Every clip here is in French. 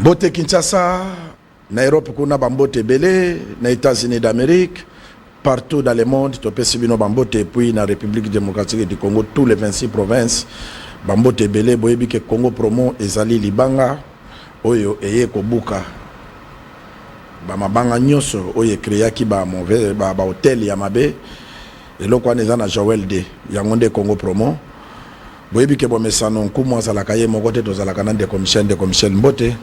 Bote Kinshasa, na Europe kuna bambote belé, na États-Unis d'Amérique, partout dans le monde, topé sibino bambote et puis na République démocratique du Congo, tous les 26 provinces, bambote belé, boyebi ke Congo promo ezali libanga, oyo eye kobuka. Ba mabanga nyoso oyo créaki ba mauvais ba hôtel ya mabe, eloko wana eza na Joël D, yango nde Congo promo. Boyebi ke bomesano nkumu azalaka ye moko te tozalaka na ndeko Michel Mbote.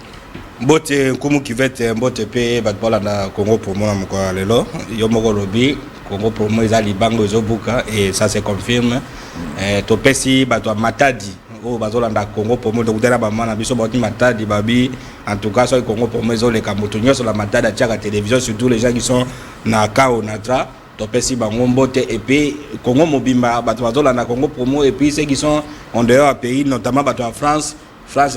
Mbote nkumu kivete Mbote pe batbola na Congo promo na moko lelo yo moko lobi Congo promo eza libango ezobuka et ça se confirme. Topesi bato Matadi o bazolanda Congo promo dokutela ba mana biso boti Matadi babi en tout cas so Congo promo ezoleka moto nyonso la Matadi atiaka télévision surtout les gens qui sont na Kao Natra. Topesi bango Mbote et puis Congo mobimba bato bazolanda Congo promo et puis ceux qui sont en dehors du pays notamment bato en France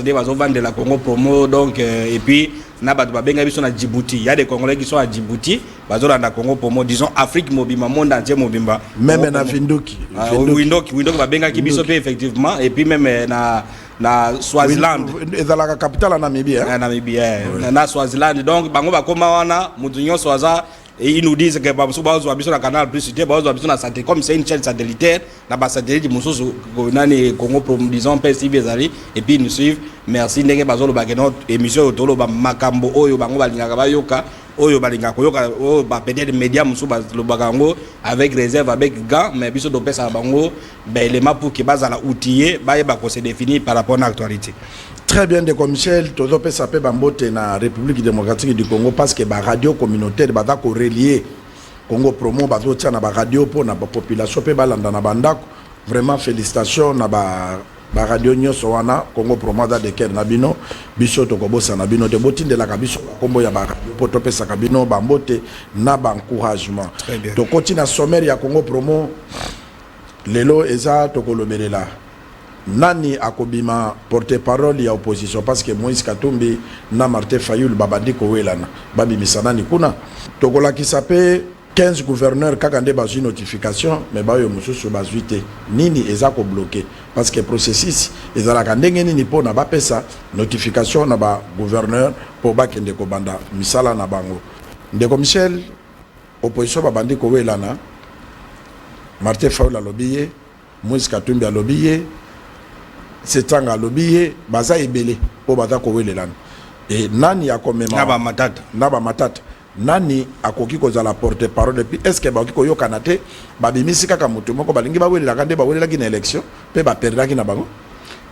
de bazo vendre la Congo promo donc et puis na bato babenga biso na Djibouti, il y a des Congolais qui sont à Djibouti bazolanda Congo promo disons Afrique mobimba monde entier mobimba même na Vindoki Windoki babenga ki biso pe effectivement et puis même na Swaziland ezalaka capitale en Namibie na Swaziland donc bango bakoma wana mutu nyonso aza. Et ils nous disent que Babou Bazo a sur canal plus cité, Bazo a sur la santé comme c'est une chaîne satellitaire, la base satellite du Moussou, Congo, disons, PSI Bezali, et puis ils nous suivent. Merci, Nenge Bazo, le Bageno, émission Otolo, Makambo, Oyo, Bango, Balinga, Oyo, Balinga, Koyoka, peut-être des médias, Moussou, le Bagango, avec réserve, avec gants, mais Bisso de Pesa Bango, les maps pour qui basent à la outillé, c'est défini par rapport à l'actualité. Très bien, de Michel, tout peut s'appeler Bambote na République démocratique du Congo parce que la radio communautaire va relier Congo promo, bazo tia na radio pour la population pe balanda na bandako. Vraiment félicitations na ba radio nyoso wana Congo promo da de ker na bino biso to kobosa na bino de botinde la kabiso kombo ya ba radio pour to pesa kabino Bambote na ba encouragement. To continue sommaire ya Congo promo lelo eza to kolobelela. Nani akobima porte-parole ya opposition parce que Moïse Katumbi na Martin Fayulu babandi ko welana babi misanani kuna tokola ki sapé 15 gouverneurs kakande bazu notification mais bayo mususu bazuite nini ezako bloqué parce que processus ezalaka ndenge nini pona ba pesa notification na ba gouverneur pour bakende ko banda misala na bango ndeko Michel opposition babandi ko welana Martin Fayulu lobiye Moïse Katumbi lobiye c'est un lobby baza ebele po baza ko welelana et nani akomema naba matata nani akoki ko za la porte parole puis est-ce que ba ko yokana te babimisi kaka mutu moko balingi ba welela kande ba welela ki na élection pe ba perdra ki na bango.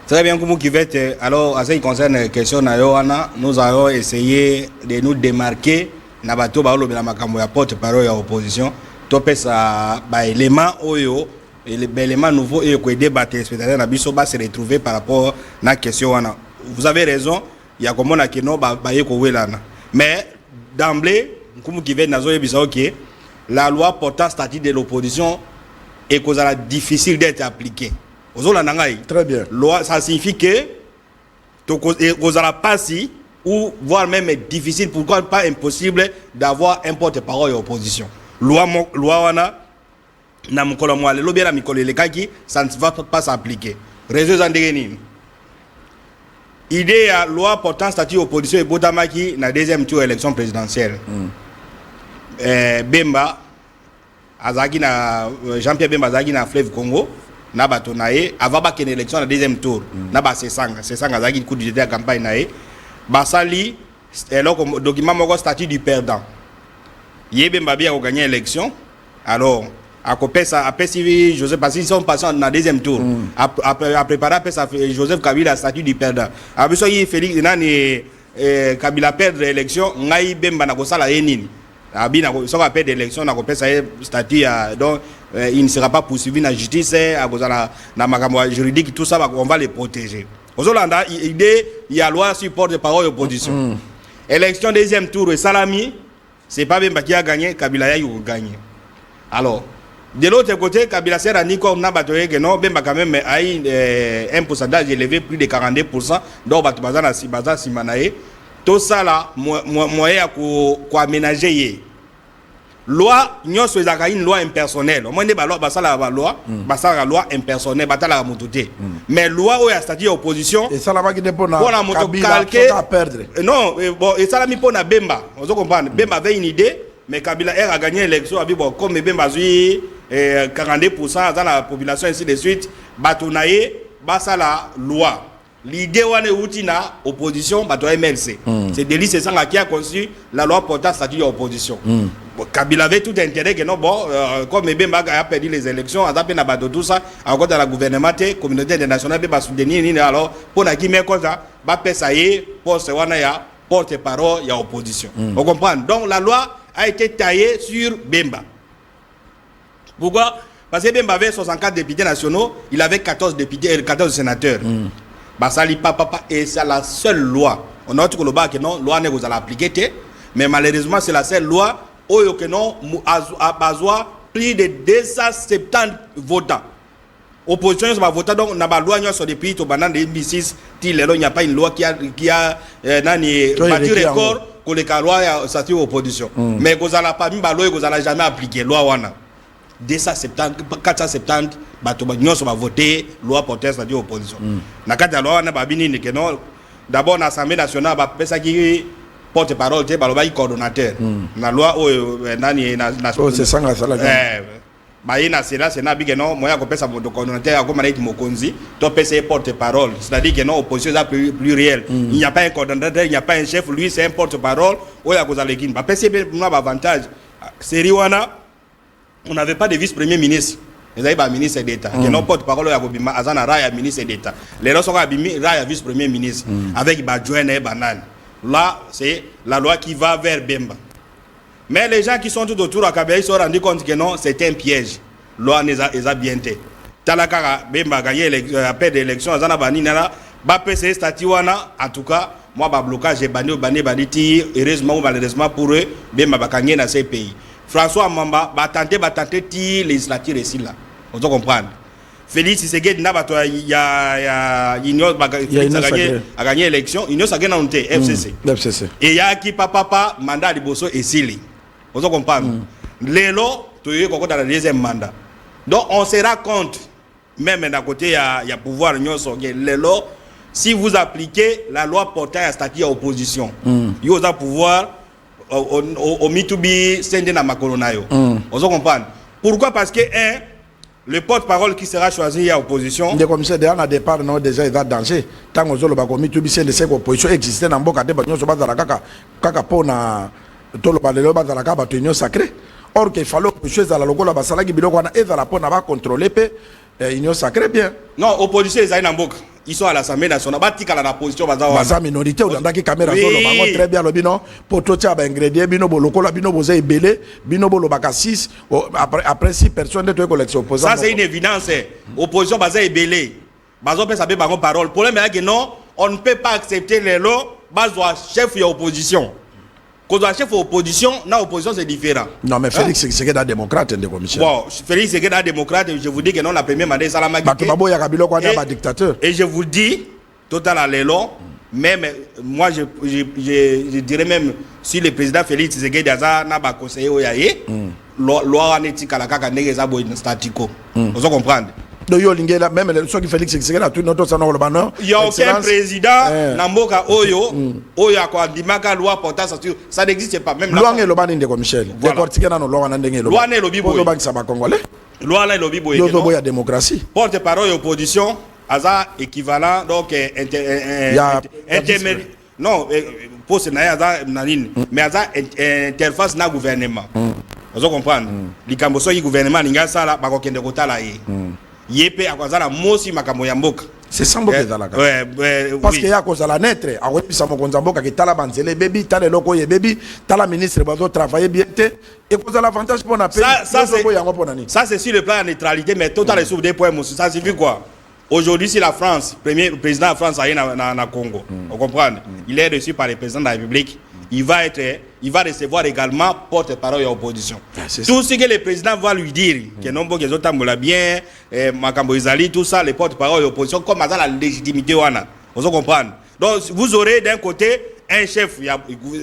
Très bien, comme qui va alors, en ce qui concerne la question na Yohana, nous allons essayer de nous démarquer na bato ba lo la makambo ya porte parole ya opposition to pesa ba élément oyo. Et les éléments nouveaux et que débattre spécialement na biso ba se retrouver par rapport à la question wana. Vous avez raison, il y a comme on a que non ba ko welana. Mais d'emblée, comme qui vient nazo yebisa OK, la loi portant statut de l'opposition est cause difficile d'être appliquée. Ozola nangai. Très bien. Loi ça signifie que to cause pas si ou voire même difficile pourquoi pas impossible d'avoir un porte-parole à opposition. Loi wana na mukolo mwale lobi la mikolo lekaki ça ne va pas s'appliquer réseau zandegeni idée ya loi portant statut opposition et botamaki na deuxième tour élection présidentielle Bemba azaki na Jean-Pierre Bemba azaki na Fleuve Congo na bato nae avant ba ken élection na deuxième tour na ba sesanga azaki coup de campagne nae basali eloko document moko statut du perdant Bemba bien ko gagner élection alors après si Joseph parce qu'ils sont passés dans deuxième tour à préparer Joseph Kabila statut du perdant après ça Félix nani Kabila perdre l'élection ngai Bemba na ko sala yenini abina ko so perdre l'élection na ko pesa statut donc il ne sera pas poursuivi na justice à cause na makambo juridique tout ça on va les protéger ozolanda idée il y a loi sur porte-parole opposition élection deuxième tour et Salami c'est pas Bemba qui a gagné Kabila a gagné alors de l'autre côté, Kabila Serra Nico Nabatoye que non, Bemba quand même a un pourcentage élevé, plus de 42%, donc Batubazana Sibaza Simanae. Tout ça là, moyen à aménager. loi nyonso ezaka une loi impersonnelle au moins ba loi basala ba loi basala loi impersonnelle batala mututé mais loi o ya statut opposition et ça là va qui dépend na moto calquer non bon et ça là mi pona Bemba on comprendre Bemba avait une idée mais Kabila a gagné l'élection abi bon comme Bemba zui 42% dans la population ainsi de suite batunaye basala loi l'idée wane outi na opposition bato MLC c'est délit c'est ça qui a conçu la loi portant statut d'opposition Kabila avait tout intérêt que non bon comme Bemba a perdu les élections a tapé na bato tout ça encore dans la gouvernement communauté internationale ba soutenir ni alors pour na qui met comme ça ba pesa yé pour ce wana ya porte-parole ya opposition on comprend donc la loi a été taillée sur Bemba. Pourquoi? Parce que Bemba avait 64 députés nationaux, il avait 14 députés et 14 sénateurs. Basali papa et c'est la seule loi. On a dit que le bas que non, loi n'est pas appliquée, mais malheureusement c'est la seule loi où que non a besoin plus de 270 votants. Opposition va voter donc on a pas loi sur depuis au banane de 2006, il n'y a pas une loi qui a battu record que les loi a statut opposition. Mais vous allez pas mis ba loi vous allez jamais appliquer loi wana. 270 470 bato ba nyonso va voter loi porter statut opposition. Na kati loi wana ba binini que non d'abord l'Assemblée nationale ba pesa qui porte-parole te ba loba coordonnateur. Na loi nani na c'est ça la Baïna c'est là c'est nabi que non moi ko pesa moto coordonnateur comme na mokonzi to pesa porte-parole c'est-à-dire que non opposition est pluriel il n'y a pas un coordonnateur il n'y a pas un chef lui c'est un porte-parole oya ko zalekine ba pesa na avantage série wana on n'avait pas de vice-premier ministre ils avaient un ministre d'État que non porte-parole ya ko bima azana raya ministre d'État les gens sont abimi raya vice-premier ministre avec ba joine et banane là c'est la loi qui va vers Bemba. Mais les gens qui sont tout autour à Kabila, ils se sont rendus compte que non, c'est un piège. Loi les a bien été. Talakara, Bemba gagné après l'élection, Azana Bani Nala, Bapé c'est statut wana, en tout cas, moi, ba blocage, j'ai banni, heureusement ou malheureusement pour eux, Bemba ba gagné dans ces pays. François Mamba, ba tenter, ti législature ici là. On doit comprendre. Félix Tshisekedi n'a pas il y a gagné l'élection, il a gagné FCC. Et il y a qui papa mandat de Bosso et Sili. Vous comprenez? Lélo, tu es dans le deuxième mandat. Donc on se rend compte, même d'un côté, il y a pouvoir, Lélo, si vous appliquez la loi portant à statut à opposition, il y a pouvoir au Mitubi, Sendena Makolonayo. Vous comprenez? Pourquoi? Parce que, le porte-parole qui sera choisi à opposition. Des commissaires déjà à départ non déjà il va danger. Tant que nous avons commis tout bien de cette opposition existait dans beaucoup de bagnols sur base de la kaka pona tout le balelo base de la kaba union sacrée. Or qu'il fallait que chose à la logo la basala qui bilo kwana et dans la pona va contrôler pe union sacrée bien. Non opposition ils aillent dans ils sont à l'Assemblée nationale batika la position baza minorité ou dans qui caméra solo bango très bien lobino poto tia ba ingrédients bino boloko la bino boza ebele bino bolo baka 6 après 6 personnes de collection opposant. Ça c'est une évidence opposition baza ebele bazo peut saber bango parole problème est que non on ne peut pas accepter les lois bazo chef de opposition. Quand on chef opposition, dans l'opposition c'est différent. Non mais Félix c'est un démocrate de commission. Bon, Félix c'est un démocrate, je vous dis que non la première mandat Salama dictateur. Et je vous dis total à l'élan, même moi je dirais même si le président Félix Tshisekedi n'a pas conseillé au yaé, loi anétique à la kaka negeza boy statico. Vous comprenez? Donc même ceux qui Félix Tshisekedi a tout notre sanno le banner. Il y a aucun président Namboka Oyo Oya quoi dimaka loi portant ça n'existe pas même loi le banner de Michel. Décortiquer dans loi na ndenge loi ne lobi boy. Loi banque ça va congolais. Loi na lobi boy. Loi boy démocratie. Porte-parole opposition aza équivalent donc intermédiaire. Non poste na aza nanine mais aza interface na gouvernement. Vous comprenez? Likambo so yi gouvernement ninga sala ba ko kende kotala yi. Yépe akwazala mosi makambo ya mboka. C'est sans mboka ezalaka. Parce que ya kozala netre a repisa mokonza mboka ki tala banzele bebi tala loko ye bebi tala ministre bazo travailler bien te et kozala avantage pour na pays. Ça c'est sur le plan de neutralité mais total sur des points ça signifie quoi? Aujourd'hui si la France, premier président de la France aille na Congo, on comprend? Il est reçu par le président de la République. Il va recevoir également porte-parole de l'opposition. Tout ce que le président va lui dire, que non bon que les autres bien, Makambo Izali, tout ça, les porte-parole de l'opposition, comme ça la légitimité wana. Vous comprenez? Donc vous aurez d'un côté un chef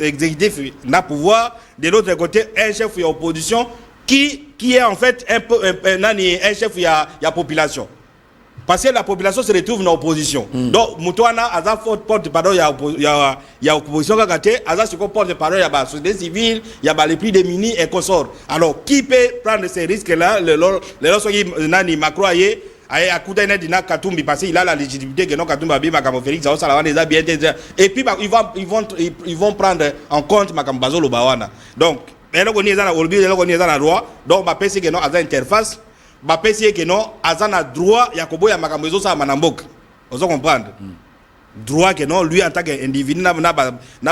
exécutif n'a pouvoir, de l'autre côté un chef il y a opposition qui est en fait un chef il y a population. Parce que la population se retrouve dans l'opposition. Donc, Moutouana, Aza porte-parole, il y a opposition, Aza se porte-parole, il y a la société civile, il y a les plus démunis et consorts. Alors, qui peut prendre ces risques-là? Le Macron a coûté dina Katumbi parce qu'il a la légitimité que non Katumbi Makamo Félix ça va déjà bien et puis ils vont prendre en compte Makamo Bazolo Bawana. Donc, elle on est dans la olbi, elle on est dans la loi. Donc, ma PC que non Aza interface ba pesi que non azana droit ya koboya makambo ezo sa manamboka ozo comprendre droit que non lui en tant qu'individu na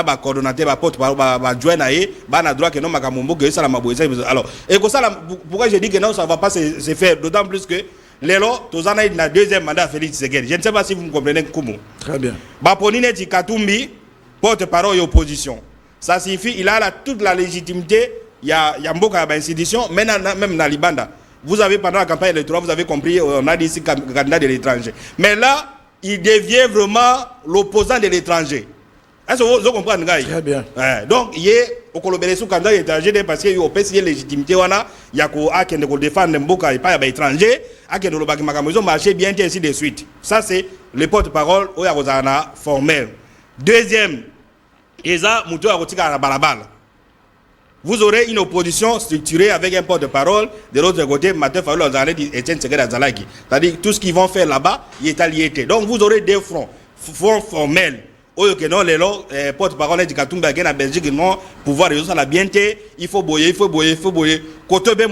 ba coordonnateur ba porte ba joindre ba na droit que non makambo mboka ça la maboyesa. Alors et que ça pourquoi je dis que non ça va pas se faire d'autant plus que lelo tozana na deuxième mandat Félix Tshisekedi. Je ne sais pas si vous me comprenez comment. Très bien. Ba ponine ti Katumbi porte-parole et opposition. Ça signifie il a toute la légitimité il y a mboka ba institution même na libanda. Vous avez, pendant la campagne électorale, vous avez compris, on a dit ici candidat de l'étranger. Mais là, il devient vraiment l'opposant de l'étranger. Est-ce que vous comprenez? Très bien. Donc, il y a au Colobéré sous candidat étranger parce qu'il y a une légitimité, il y a qu'on défend Mboka et pas l'étranger, il y a qu'on marché bien, et ainsi de suite. Ça, c'est le porte-parole au Yarozana formel. Deuxième, Eza Moutou Arotika à la balabala. Vous aurez une opposition structurée avec un porte-parole. De l'autre côté, Matteo Fayulu Ozalaki et Etienne Tshisekedi Azalaki. C'est-à-dire tout ce qu'ils vont faire là-bas, il est allié. Donc vous aurez des fronts formels. Que non, les porte-parole de Katumbi en Belgique, non, pouvoir résoudre la bienté. Il faut boyer. Côté B,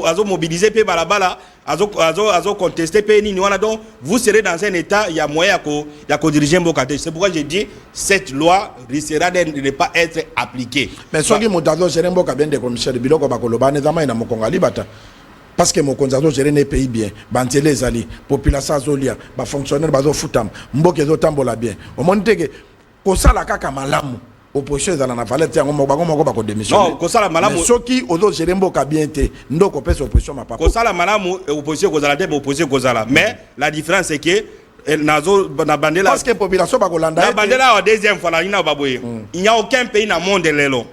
azo mobiliser pe balabala, azo contester pe ni wana. Donc vous serez dans un état, il y a moyen à diriger Mbokate. C'est pourquoi je dis cette loi risquera de ne pas être appliquée. Mais ce qui m'a géré Mboka bien des commissaires de Biloko Bakoloba, nezama ina mokongali bata. Parce que mon konzazo géré les pays bien, bantele zali, population zolia, ba fonctionnaire bazo futam, mboke zo tambola bien. Au monde que kosala kaka malamu. Opposition dans la valette ngomba ko démissionner. Non, kosala malamu. Ceux qui ozo géré Mboka bien té, ndoko pesa opposition ma papa. Kosala malamu opposition kozala te opposition kozala. Mais la différence c'est que nazo na bandela parce que population ba kolanda. Na bandela au deuxième fois la ina baboye. Il n'y a aucun pays dans le monde lelo.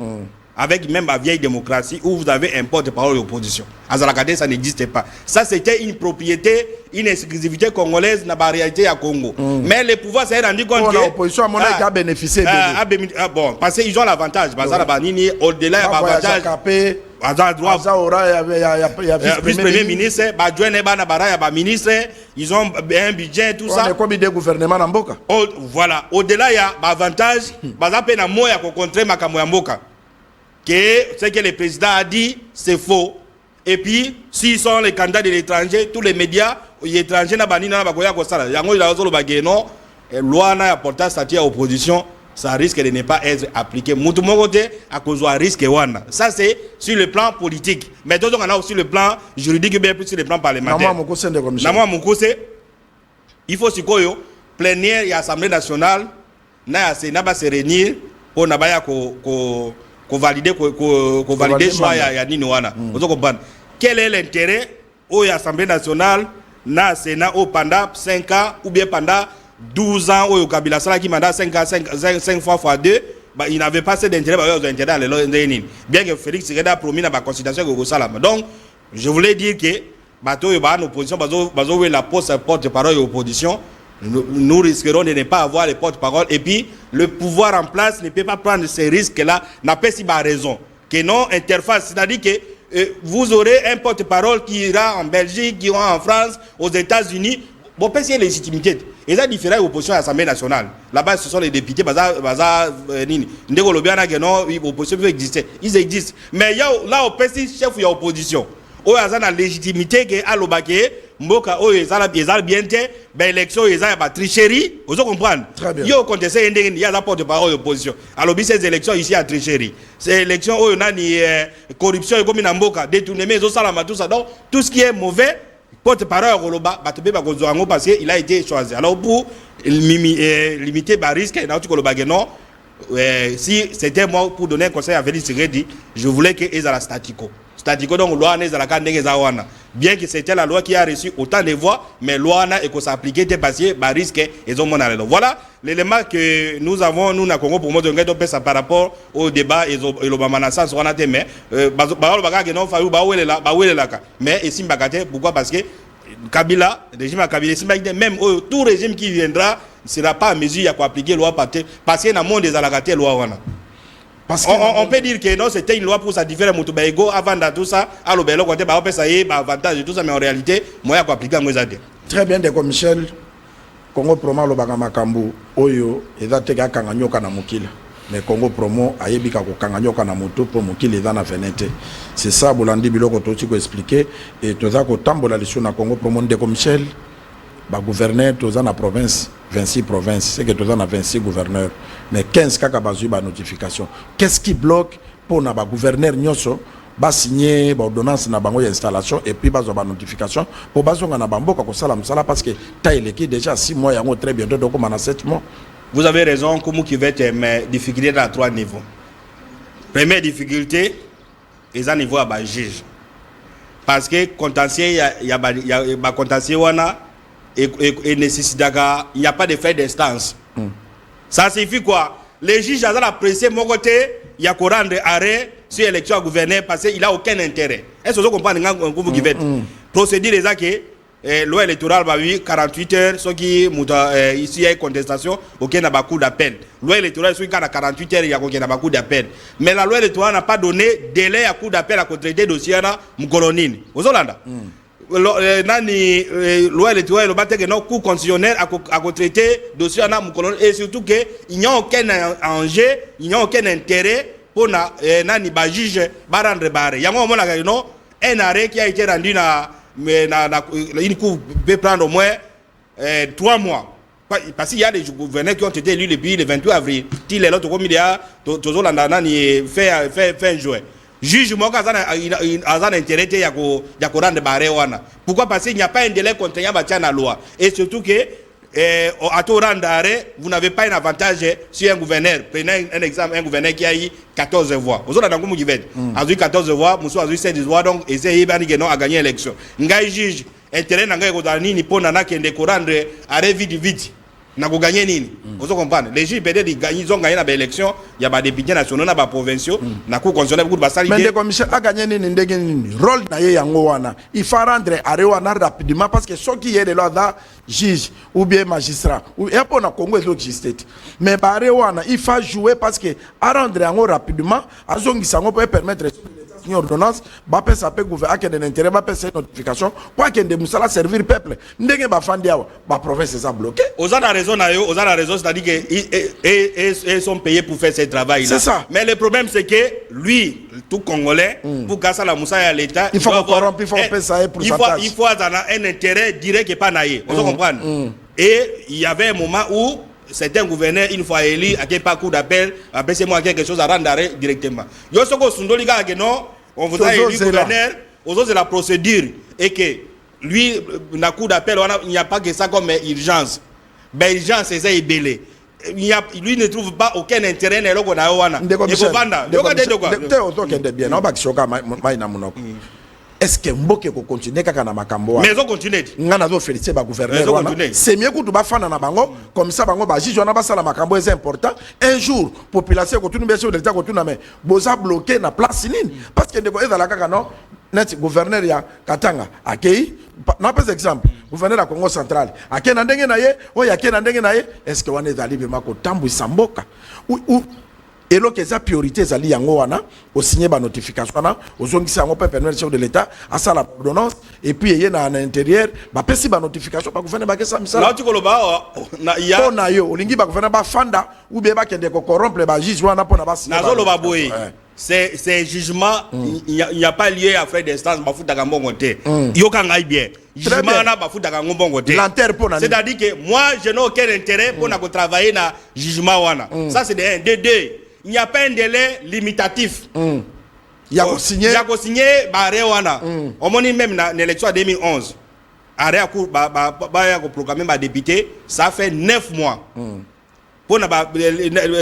Avec même la vieille démocratie où vous avez un porte-parole de l'opposition. À Zalakade, ça n'existait pas. Ça, c'était une propriété, une exclusivité congolaise dans la réalité à Congo. Mais les pouvoirs s'est rendu compte que l'opposition a bénéficié. Bon, parce qu'ils ont l'avantage. Au-delà, il y a l'avantage. Il y a vice-premier ministre, ministre, ils ont un budget, tout ça. Combien de gouvernements dans Mboka? Voilà. Au-delà, il y a l'avantage. Il y a moyen de contrer Makambo Mboka. Que ce que le président a dit, c'est faux. Et puis, s'ils sont les candidats de l'étranger, tous les médias, les étrangers n'ont pas dit loi n'a apporté statut à l'opposition, ça risque de ne pas être appliqué. À cause du risque. Ça, c'est sur le plan politique. Mais d'autres, on a aussi le plan juridique, bien plus sur le plan parlementaire. Il faut que plénière et l'Assemblée nationale se réunir pour valider choix ya nini wana. Vous comprenez? Quel est l'intérêt au Assemblée nationale na Sénat pendant 5 ans ou bien pendant 12 ans au Kabila Sala qui mandat 5 fois 2, bah il n'avait pas cet intérêt aux intérêts bien que Félix Tshisekedi a promis dans la constitution que Salama. Donc je voulais dire que bateau ba opposition bazo la porte-parole de l'opposition. Nous risquerons de ne pas avoir les porte-parole et puis le pouvoir en place ne peut pas prendre ces risques-là, n'a pas si raison. Que non, interface, c'est-à-dire que vous aurez un porte-parole qui ira en Belgique, qui ira en France, aux États-Unis. Bon, c'est légitimité. Et ça différent de l'opposition à l'Assemblée nationale. Là-bas, ce sont les députés, l'opposition peut exister. Ils existent. Mais là, au PC, chef de l'opposition. Il y a la légitimité que à l'obake mboka o ezala bien té ben élection ezala ba tricherie vous comprenez yo contester il y a la porte-parole de l'opposition alors ces élections ici à tricherie ces élections o na ni corruption comme na mboka détournement zo salama tout ça donc tout ce qui est mauvais porte-parole Koloba batebe ba kozwango parce qu'il a été choisi alors pour limiter ba risque na tu Koloba non si c'était moi pour donner un conseil à Félix Tshisekedi je voulais que ezala statico donc loi n'est la ndenge za wana bien que c'était la loi qui a reçu autant de voix, mais loi n'a et qu'on s'appliquait parce que bah risque et ont mon arrêt. Voilà l'élément que nous avons nous na Congo pour moi de par rapport au débat et le bamanasa sur la mais mais ici pourquoi parce que Kabila régime à Kabila même tout régime qui viendra ne sera pas à mesure à appliquer loi parce qu'il y a un monde des alagatés loi parce on peut dire que non, c'était une loi pour ça différer Moutoubaïgo avant de tout ça, à l'obélo, quand on peut ça y est, avantage et tout ça, mais en réalité, moi, il y a appliquer en Mozade. Très bien, Deko Michel, Congo Promo, le Bagamakambu, Oyo, et Zatega Kanganyo Kanamukila. Mais Congo Promo, Ayebika Kanganyo Kanamoto, pour Mukil et Dana Venete. C'est ça, Bolandi Biloko Totiko expliqué, et Tozako Tambola, les na Congo Promo, Deko Michel, gouverneur, Tozan la province, 26 provinces, c'est que Tozan a 26 gouverneurs. Mais 15 cas qui ont notification. Qu'est-ce qui bloque pour le gouverneur Nyoso ba signer l'ordonnance na bango installation et puis ba notification pour bazo na bambo ko sala msala parce que taille qui déjà 6 mois yango très bientôt donc on a 7 mois. Vous avez raison comme qui va être mais difficulté à 3 niveaux. Première difficulté les à niveau à ba juge. Parce que contentieux il y a contentieux wana et nécessite il n'y a pas de fait d'instance. Ça signifie quoi? Les juges ont apprécié mon côté, il y a qu'à rendre arrêt sur l'élection à gouverneur parce qu'il n'a aucun intérêt. Est-ce que vous comprenez ce que vous faites? Procédure est que loi électorale va 48 heures, ce qui ici il y a une contestation, aucun n'a pas coup d'appel. Loi électorale, il y a 48 heures, il y a aucun coup d'appel. Mais la loi électorale n'a pas donné délai à coup d'appel à traiter dossier à Mkolonine. Vous Hollande? Nani loi électorale le battre que non cour constitutionnel à traiter dossier na mukolon et surtout que il n'y a aucun enjeu il n'y a aucun intérêt pour nani ba juge ba rendre barre yango mona ka non un arrêt qui a été rendu na une cour peut prendre au moins 3 mois parce qu'il y a des gouverneurs qui ont été élus depuis le 28 avril il est l'autre comme il y a tozolanda nani fin juin juge moi quand a un intérêt il y a rendre barré wana pourquoi parce qu'il n'y a pas un délai contraignant à la loi et surtout que à tout rendre arrêt vous n'avez pas un avantage sur un gouverneur. Prenez un exemple, un gouverneur qui a eu 14 voix vous avez comme vous dites a eu 14 voix monsieur a eu 16 voix donc essayer à gagner l'élection ngai juge intérêt ngai ko dani ni pona na kende ko rendre arrêt vite na ko gagner nini vous comprenez les juges peut-être ils ont gagné la élection il y a des députés nationaux na ba provinciaux na cour constitutionnelle beaucoup de basali mais le commissaire a gagné nini rôle na ye yango wana il faut rendre arrêt wana rapidement parce que ceux qui est de là juge ou bien magistrat ou et pour na Congo existait mais arrêt wana il faut jouer parce que à rendre yango rapidement azongisa ngo pour permettre une ordonnance ba pesa pe gouvernement qui a de l'intérêt ba pesa notification pour que de musala servir peuple ndenge ba fandi awa ba province ça bloqué aux a raison c'est-à-dire que ils sont payés pour faire ce travail là c'est ça mais le problème c'est que lui tout congolais pour gassa la moussa à l'état il faut corrompre il faut pesa pour il faut avoir un intérêt direct et pas naïe vous comprenez et il y avait un moment où certains gouverneurs une fois élus à quel pas coup d'appel après c'est moi quelque chose à rendre arrêt directement yo soko sundoli ga que non on vous a élu gouverneur aux autres c'est la procédure et que lui na coup d'appel il n'y a pas que ça comme urgence ben urgence c'est ça belé lui ne trouve pas aucun intérêt dans le na wana et faut vendre bien on va choka mai na munoko est-ce que Mboke ko continuer kaka na makambo mais on continue ngana zo féliciter ba gouverneur wana c'est mieux que tu ba fana na bango comme ça bango ba juge wana ba sala makambo c'est important un jour population ko tunu beso de l'état ko tuna mais boza bloqué na place nini parce que ndeko ezala kaka non net gouverneur ya Katanga akei na pas exemple gouverneur ya Congo central akei na ndenge na ye o ya akei na ndenge na ye est-ce que wana ezali be mako tambu samboka ou et là que sa priorité zali yango wana au signer ba notification wana ozongisa yango pe permettre chef de l'état à ça la ordonnance et puis yé na intérieur ba pesi ba notification ba gouvernement ba kesa misala là tu koloba na ya na yo olingi ba gouvernement ba fanda ou bien ba kende ko corrompre ba juge wana pona ba signer na zo loba boy c'est jugement il n'y a pas lieu à faire d'instance ba futa ka mbongo te yo ka ngai bien jugement na ba futa ka mbongo te c'est-à-dire que moi je n'ai aucun intérêt pour na ko travailler na jugement wana ça c'est de deux il n'y a pas un délai limitatif. Il y a signé barré wana. On m'a dit même dans l'élection 2011. Arrêt à cour programmé ma député, ça fait 9 mois. Pour la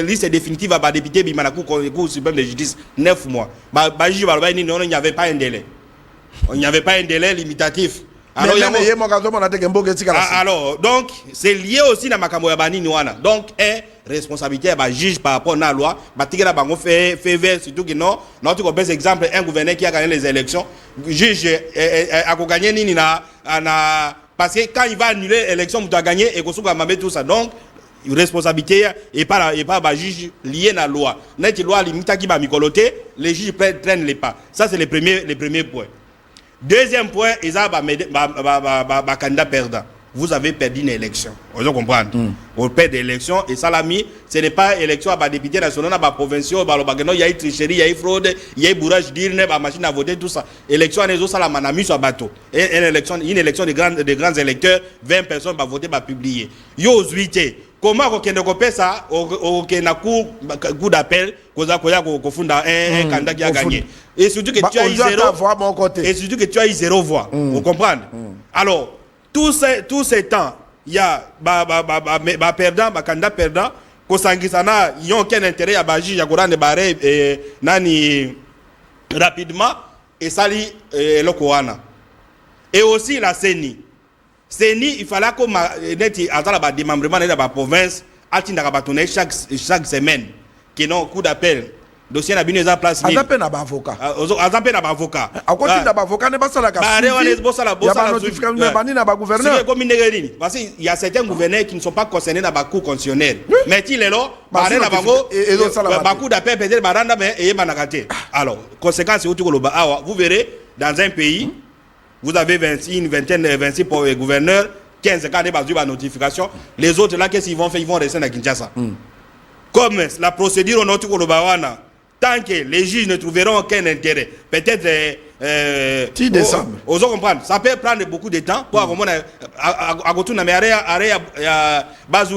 liste définitive à député bi manaku cour suprême de justice 9 mois. Ba juge ba il n'y avait pas un délai. Il n'y avait pas un délai limitatif. Alors, donc, c'est lié aussi à Makambo Yabani Nouana. Donc, responsabilité à juge par rapport à la loi. Batikela Bango fait vert, surtout que non. Notre exemple, un gouverneur qui a gagné les élections, juge a gagné Nina. Parce que quand il va annuler l'élection, il doit gagner et qu'on va tout ça. Donc, responsabilité et pas juge lié à la loi. Net loi limite qui va micoloter, les juges prennent les pas. Ça, c'est les premiers points. Deuxième point, ils ont un candidat perdant. Vous avez perdu une élection. Vous comprenez? Vous perdez l'élection et ça l'a mis. Ce n'est pas élection à député national, à provincial, il y a eu tricherie, il y a eu fraude, il y a eu bourrage d'urne, machine à voter, tout ça. Élection, les autres, ça l'a mis sur bateau. Une élection de grands électeurs, 20 personnes vont voter, vont publier. Yo, 8. Comment on peut ça au coup d'appel qu'on funda un candidat qui a gagné et surtout que tu as eu 0 voix et surtout que tu as eu 0 voix vous comprenez alors tous ces temps il y a perdant candidat perdant ko sangisana ils ont aucun intérêt à baji ya korane bare nani rapidement et sali le koana et aussi la CENI. Il fallait que démembrement de la province chaque semaine qui n'ont coup d'appel dossier n'a bien place azape na ba avocat parce qu'il y a certains gouverneurs qui ne sont pas concernés dans la cour constitutionnelle mais il est là coup d'appel peut-être baranda mais et managate alors conséquence vous verrez dans un pays vous avez 26 pour les gouverneurs, 15 cas de notification. Les autres là, qu'est-ce qu'ils vont faire? Ils vont rester à Kinshasa. Comme la procédure au Notuko-Lobawana, tant que les juges ne trouveront aucun intérêt, peut-être 10 décembre. Vous comprenez? Ça peut prendre beaucoup de temps pour avoir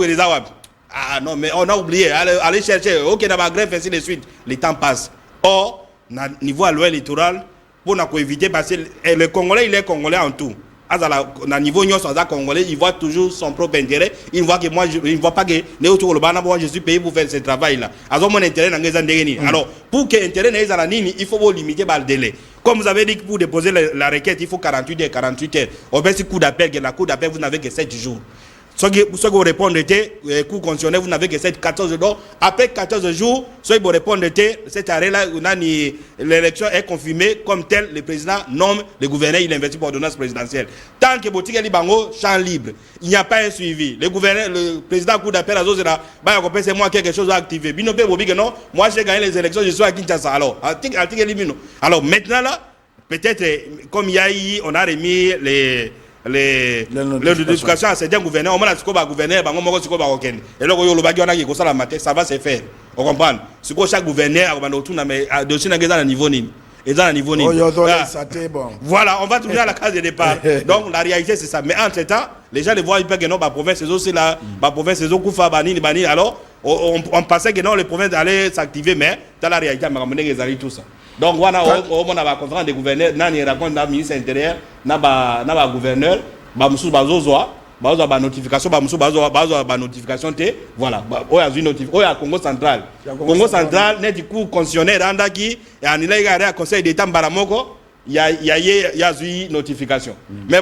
les Awab. Ah non, mais on a oublié. Allez chercher. Ok, dans la greffe, ainsi de suite. Le temps passe. Or, au niveau à loi électorale, pour éviter parce que le Congolais il est Congolais en tout. À niveau Congolais, il voit toujours son propre intérêt. Il voit que moi, il ne voit pas que je suis payé pour faire ce travail-là. Alors, mon intérêt alors, pour que l'intérêt il faut limiter le délai. Comme vous avez dit que pour déposer la requête, il faut 48 heures. On fait ce coup d'appel, la cour d'appel, vous n'avez que 7 jours. Ce que vous répondez, coup constitutionnel, vous n'avez que 14 jours. Après 14 jours, ce que vous répondez, cet arrêt-là, l'élection est confirmée comme tel, le président nomme le gouverneur, il investit pour ordonnance présidentielle. Tant que Botika Libango, champ libre, il n'y a pas un suivi. Le gouverneur, le président coup d'appel à Zozera, c'est moi quelque chose à activer. Non, moi j'ai gagné les élections, je suis à Kinshasa. Alors, maintenant là, peut-être, comme il y a eu, on a remis les notifications à certains gouverneurs, on a dit gouverneur, et là, ça va se faire. On comprend. Ce que chaque gouverneur a dossier dans niveau ni. Voilà, on va tourner à la case de départ. Donc la réalité c'est ça. Mais entre temps, les gens les voient, ils peuvent que non, la province c'est aussi là, la province c'est Koufa, Bani. Alors, on pensait que non, les provinces allaient s'activer, mais dans la réalité, on a tout ça. Donc voilà, on a la conférence des gouverneurs, on raconte dans le ministre intérieur, dans le gouverneur, notification, notification, voilà, Congo central. Congo central, net du coup, concessionnaire, et il y a un conseil d'État, il y a une notification. Mais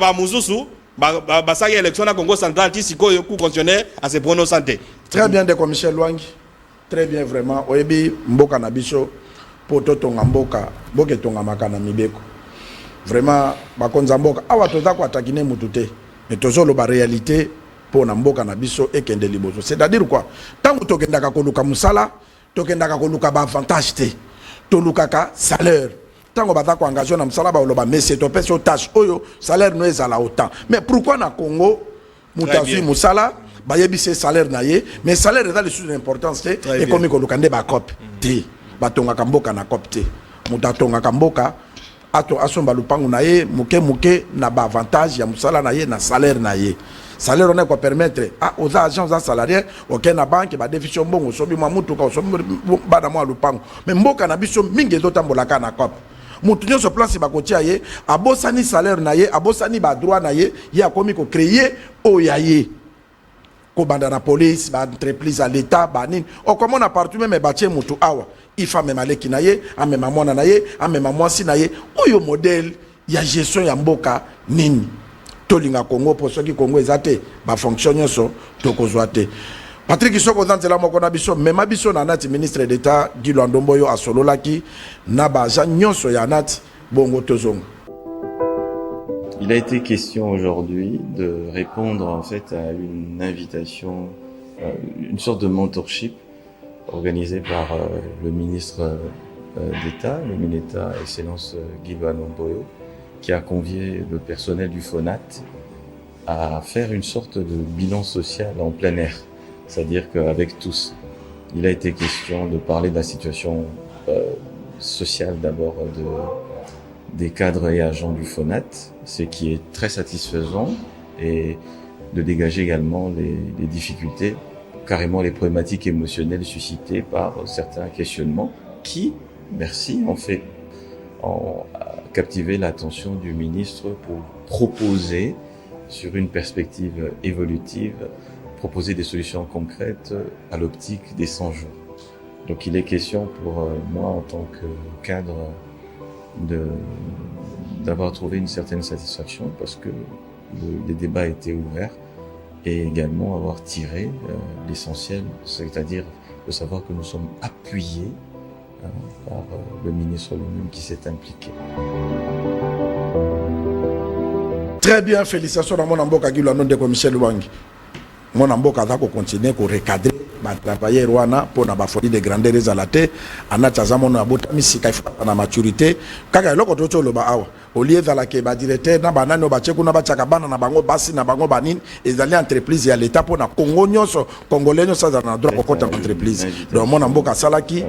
ça y est, l'élection à Congo central, il y a un concessionnaire à se prononcer. Très bien, de Michel Lwangi, très bien, vraiment. Oyebi, Mboka Nabiso. Poto tonga mboka boke tonga makana mibeko vraiment bakonza mboka awa toza ko atakine mutute mais tozolo ba réalité pour na mboka na biso ekende liboso c'est-à-dire quoi tango tokendaka koluka musala tokendaka koluka ba avantage te tolukaka salaire tango bata ko engagé na musala ba loba mais c'est to peso tâche oyo salaire no ezala autant mais pourquoi na Congo mutafi musala bayebise salaire na ye mais salaire est dans les sous d'importance et comme koluka nde ba cop te batonga kamboka na copte mutatonga kamboka ato asomba lupangu na ye muke na ba avantage ya musala na ye na salaire na ye salaire on est quoi permettre aux agents salariés aucun na banque ba déficition bongo sobi mwa mutuka sobi bana mwa lupangu mais mboka na biso mingi ezotambola ka na cop mutu nyonso place bakotia ye abosani salaire na ye abosani ba droit na ye ya komi ko créer oya ye ko banda na police ba entreprise à l'état ba nini o comme on a partout même batie mutu awa il faut même aller kinaye amema mwana na ye amema mwasi na ye oyo modèle ya gestion ya mboka nini tolinga Congo po soki Congo ezate ba fonction nyonso tokozwa te. Patrick Soko nzela moko na biso mema biso na nati ministre d'État Guy Lwandomboyo asololaki na ba agent nyonso ya nati bongo tozonga. Il a été question aujourd'hui de répondre en fait à une invitation, une sorte de mentorship organisée par le ministre d'État, le Mineta, Excellence Guy Lwandomboyo, qui a convié le personnel du FONAT à faire une sorte de bilan social en plein air. C'est-à-dire qu'avec tous, il a été question de parler de la situation sociale d'abord des cadres et agents du FONAT, ce qui est très satisfaisant, et de dégager également les difficultés, carrément les problématiques émotionnelles suscitées par certains questionnements qui, merci, ont captivé l'attention du ministre pour proposer, sur une perspective évolutive, proposer des solutions concrètes à l'optique des 100 jours. Donc il est question pour moi en tant que cadre d'avoir trouvé une certaine satisfaction parce que les débats étaient ouverts et également avoir tiré l'essentiel, c'est-à-dire de savoir que nous sommes appuyés par le ministre lui-même qui s'est impliqué. Très bien, félicitations à mon mboka Guy Lwandomboyo Michel Wangi. Mon mboka va continuer à recadrer ba travailler rwana pour na ba folie de grandeur ezalate anata za mona bota misika ifa na maturité kaka eloko to lo ba awa olie za la ke ba directeur na banani ba cheku na ba chakabana na bango basi na bango banini ezali entreprise ya l'état pour na Congo nyonso congolais nyonso za na droit ko kota entreprise donc mon mboka salaki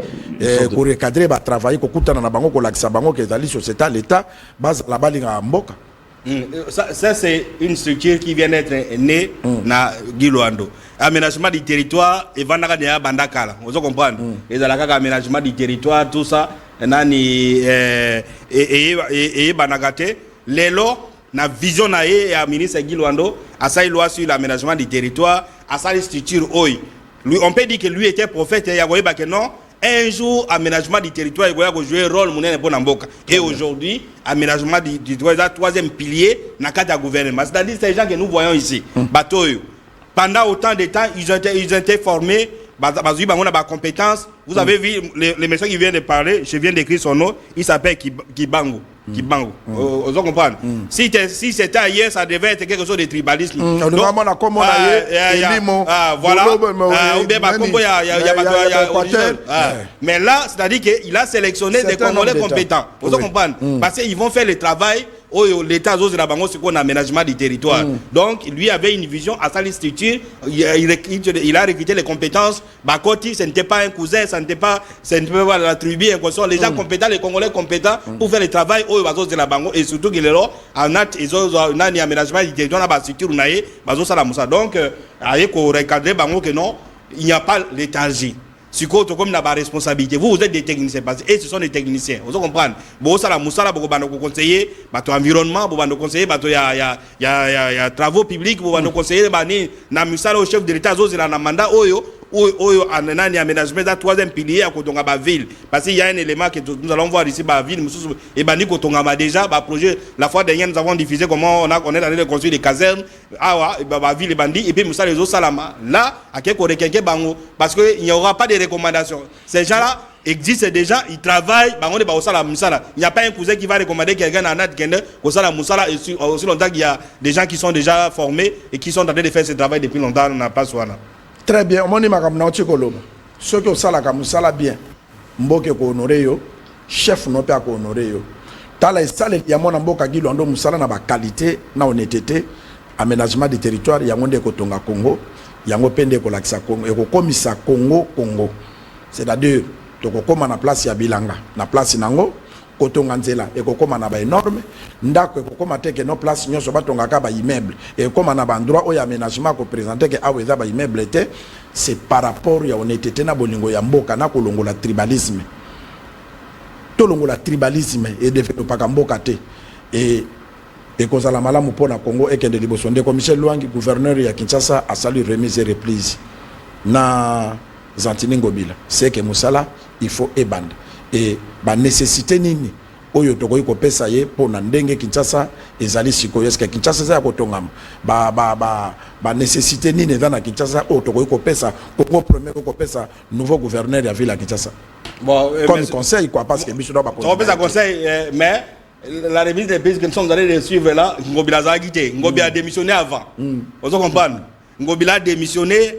ko recadrer ba travailler ko kutana na bango ko lakisa bango ke ezali société l'état base la balinga mboka. Ça c'est une structure qui vient d'être née na Guy Lwando. Aménagement du territoire et vandaka de bandakala. Vous comprenez? Et dans la cas aménagement du territoire tout ça nani et banagate lelo na vision na et ministre Guy Lwando a sa loi sur l'aménagement du territoire a sa structure oi. Lui on peut dire que lui était prophète et yagoye ba que non. Un jour, aménagement du territoire, il va jouer un rôle pour Namboka. Et aujourd'hui, aménagement du territoire, c'est le troisième pilier dans le cadre du gouvernement. C'est-à-dire ces gens que nous voyons ici. Pendant autant de temps, ils ont été formés, ils ont des compétences. Vous avez vu, le monsieur qui vient de parler, je viens d'écrire son nom, il s'appelle Kibango. Vous comprenez? Si c'était ailleurs, ça devait être quelque chose de tribalisme. Mais là, c'est-à-dire qu'il a sélectionné des Congolais compétents. Vous comprenez? Parce qu'ils vont faire le travail. L'État a un aménagement du territoire. Donc, lui avait une vision à sa structure. Il a recruté les compétences. Bakoti, ce n'était pas un cousin, ce n'était pas la tribu, les gens compétents, les Congolais compétents pour faire le travail. Et surtout qu'il est là, en un aménagement du territoire, dans la structure, donc, il n'y a pas léthargie. Si vous avez une responsabilité, vous êtes des techniciens, et ce sont des techniciens. Vous comprenez? Vous avez conseiller, environnement, vous conseiller, il y a travaux publics, vous conseiller, au chef de l'État, il y a un mandat, un aménagement de troisième pilier à Kotongaba ville. Parce qu'il y a un élément que nous allons voir ici, la ville, et Bani Kotongaba déjà, projet, la fois dernière, nous avons diffusé comment on est allé construire des casernes, la ville et Bandi, et puis Moussa les autres Salama. Là, à quelques bango, parce qu'il n'y aura pas de recommandations. Ces gens-là existent déjà, ils travaillent, il n'y a pas un cousin qui va recommander quelqu'un à Nat Kende, et aussi longtemps qu'il y a des gens qui sont déjà formés et qui sont en train de faire ce travail depuis longtemps, on n'a pas soin. Très bien, on est makamna otchikoloba. Ceux qui ont ça la bien, mboke ko honorer yo, chef no pe ko honorer yo. Tala sale ya mona mboka Guy Lwando musala na ba qualité na honnêteté, aménagement du territoire ya ngonde ko tonga Congo, yango pende ko lakisa Congo et ko komisa Congo. C'est-à-dire to ko koma na place ya bilanga, na place nango kotonga nzela et ko koma na ba énorme, ndako ko koma teke no place nyonso batonga ka ba immeuble et koma na ba endroit o ya aménagement ko présenter que aweza ba immeuble était, c'est par rapport ya honnêteté na bolingo ya mboka na kolongola tribalisme. To longola tribalisme et développer ka mboka te et kozala malamu pona Congo et kende liboso ndeko Michel Lwangi gouverneur ya Kinshasa a salué remise et reprise na Zantini Ngobila c'est que musala il faut ebande et ba nécessité nini oyo tokoki kopesa ye mpo na ndenge Kinshasa ezali sikoyo. Est-ce que Kinshasa eza ya kotongama ba nécessité nini eza na Kinshasa oyo tokoki kopesa Congo premier kopesa nouveau gouverneur ya ville ya Kinshasa? Bon, comme conseil quoi, parce que biso doit pas conseil, mais la remise des pays que nous sommes allés les suivre là, Ngobila a quitté, Ngobila a démissionné avant. Vous comprenez? Ngobila a démissionné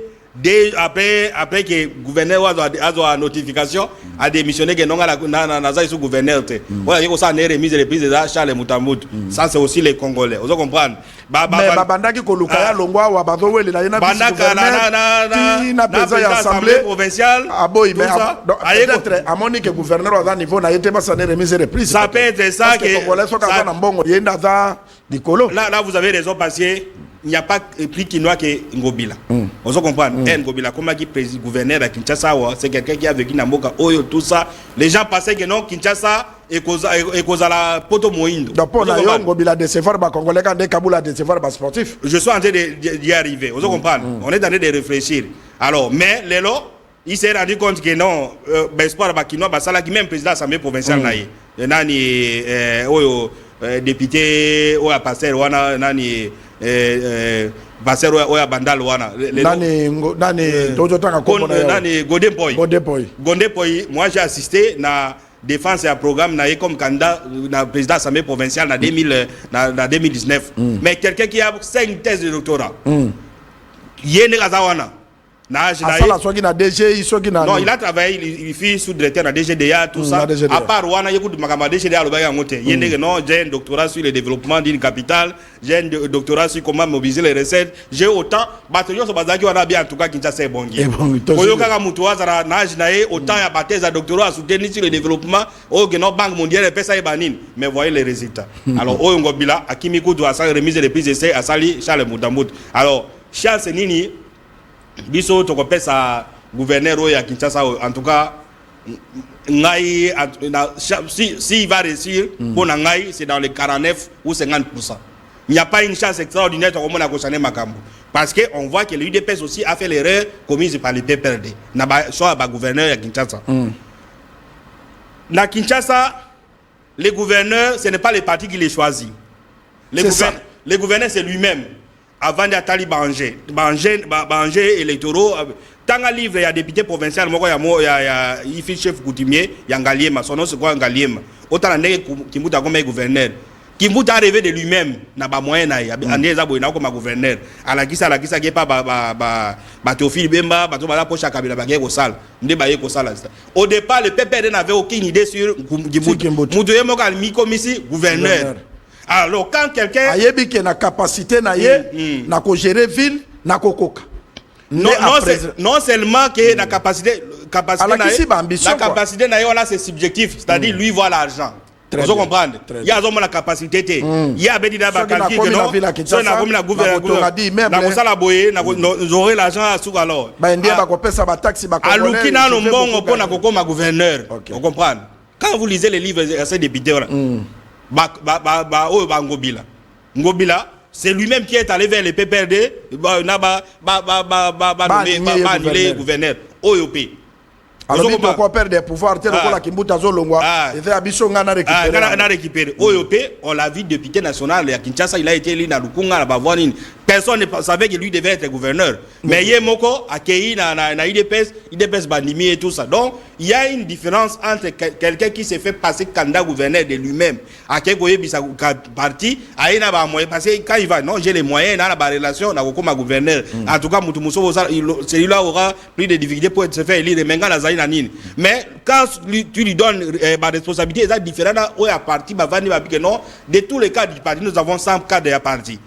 après que le gouverneur a une notification, a démissionné que non a sous gouverneur. Voilà, il y a ça remise des pays de Charles Moutambout. Ça c'est aussi les Congolais. Vous comprenez? Mais bandaki kolukaya longwa wa badowele na yena na président assemblée provinciale aboy mais peut-être à monique gouverneur à niveau na yete basa ne remise reprise. Ça peut être ça que Congolais so ka na mbongo yenda za dikolo. Là vous avez raison parce que il n'y a pas plus quinois que Ngobila. Vous comprenez? Ngobila comme qui président gouverneur à Kinshasa, c'est quelqu'un qui a vécu dans Moka Oyo tout ça. Les gens pensaient que non Kinshasa et cause à la poto moindo. Donc pour la Ngobila décevoir ba Congolais quand des Kaboula décevoir ba sportif. Je suis en train d'y arriver. Vous comprenez? On est en train de réfléchir. Alors mais les lots il s'est rendu compte que non sport ba quinois ba sala qui même président de l'Assemblée provinciale naïe. Nani oyo député oya passer wana nani Basero oya bandal wana nani tojotanga kombo na nani Godempoy moi j'ai assisté na défense à programme na comme candidat na président de l'Assemblée provinciale na 2019 mais quelqu'un qui a 5 thèses de doctorat yene kazawana non, il a travaillé, il fait sous-directeur à DGDA, tout ça. À part Wana, il y a beaucoup de DGDA, j'ai un doctorat sur le développement d'une capitale, j'ai un doctorat sur comment mobiliser les recettes, j'ai autant, bataillon sur Bazaki, on a bien en tout cas qui est bon. Koyoka Moutoua, autant à baptême à doctorat à soutenir sur le développement, au Banque mondiale, et ça est banin. Mais voyez les résultats. Alors, au Ngobila, à Kimiko doit remise les prises d'essai à Sali, Charles Moutambout. Alors, Charles Senini, biso to kopé sa gouverneur ya Kinshasa en tout cas ngai si il va réussir pour ngai c'est dans les 49 ou 50%. Il n'y a pas une chance extraordinaire comme on a constaté Makambo parce que on voit que l'UDPS aussi a fait l'erreur commise par le PPRD na ba soit ba gouverneur ya Kinshasa. Na Kinshasa les gouverneurs ce n'est pas le parti qui les choisit. Les gouverneurs c'est lui-même. Avant d'Atali Banger électoraux, tant qu'à livre, il y a député provincial, il fait chef coutumier, il y a Ngaliema, son nom c'est quoi Ngaliema. Autant l'année qui m'a comme gouverneur, qui m'a arrivé de lui-même, n'a pas moyen, il y a des abonnés comme gouverneur. À la Kissa, qui est pas Théophile Bemba, la poche à Kabila Bagay au sale. Au départ, le PPR n'avait aucune idée sur Djibouti. Moudouye Mogal, mi-commissi, gouverneur. Alors quand quelqu'un a une capacité na gérer ville na kokoka non seulement que la capacité na c'est subjectif, c'est-à-dire lui voit l'argent. Vous comprenez? Il y a la capacité il y a des calculs que non ça na comme la gouvernement na kosala boye na j'aurai l'argent à sous alors ba kopesa ba taxi ba congolais alukina no mbongo pona kokoma gouverneur. Vous comprenez? Quand vous lisez les livres de ces députés là Ngobila, c'est lui-même qui est allé vers les PPRD, annuler gouverneur, OYOP. Alors, il faut perdre des pouvoirs, récupérer. OYOP, on l'a vu député national à Kinshasa, il a été élu à Lukunga, personne ne savait que lui devait être gouverneur. Mais Yemoko a accueilli na IDPS Bandimi et tout ça. Donc, il y a une différence entre quelqu'un qui s'est fait passer candidat gouverneur de lui-même, à quelqu'un qui parti, à une moyen parce que quand il va, non, j'ai les moyens, dans la relation, on a comme gouverneur. En tout cas, celui-là aura plus de difficultés pour se faire élire. Mais quand tu lui donnes ma responsabilité, c'est différent à parti, de tous les cas du parti, nous avons 100 cas de la parti.